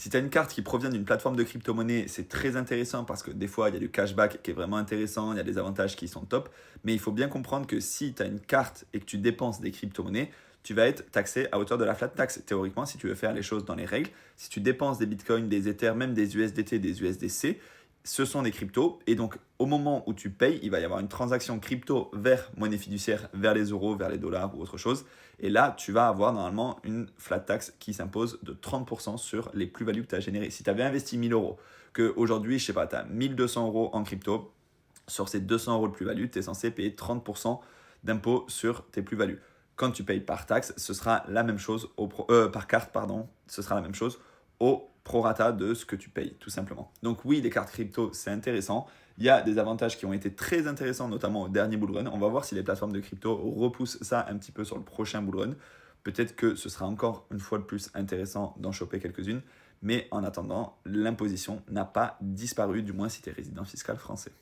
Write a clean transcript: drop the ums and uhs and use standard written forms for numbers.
Si tu as une carte qui provient d'une plateforme de crypto-monnaie, c'est très intéressant parce que des fois, il y a du cashback qui est vraiment intéressant, il y a des avantages qui sont top. Mais il faut bien comprendre que si tu as une carte et que tu dépenses des crypto-monnaies, tu vas être taxé à hauteur de la flat tax. Théoriquement, si tu veux faire les choses dans les règles, si tu dépenses des bitcoins, des ethers, même des USDT, des USDC, ce sont des cryptos. Et donc, au moment où tu payes, il va y avoir une transaction crypto vers monnaie fiduciaire, vers les euros, vers les dollars ou autre chose. Et là, tu vas avoir normalement une flat tax qui s'impose de 30% sur les plus-values que tu as générées. Si tu avais investi 1000 euros, qu'aujourd'hui, je sais pas, tu as 1200 euros en crypto, sur ces 200 euros de plus-value, tu es censé payer 30% d'impôt sur tes plus-values. Quand tu payes par taxe, ce sera la même chose, par carte, pardon, ce sera la même chose au prorata de ce que tu payes, tout simplement. Donc oui, les cartes crypto, c'est intéressant. Il y a des avantages qui ont été très intéressants, notamment au dernier bull run. On va voir si les plateformes de crypto repoussent ça un petit peu sur le prochain bull run. Peut-être que ce sera encore une fois de plus intéressant d'en choper quelques-unes. Mais en attendant, l'imposition n'a pas disparu, du moins si tu es résident fiscal français.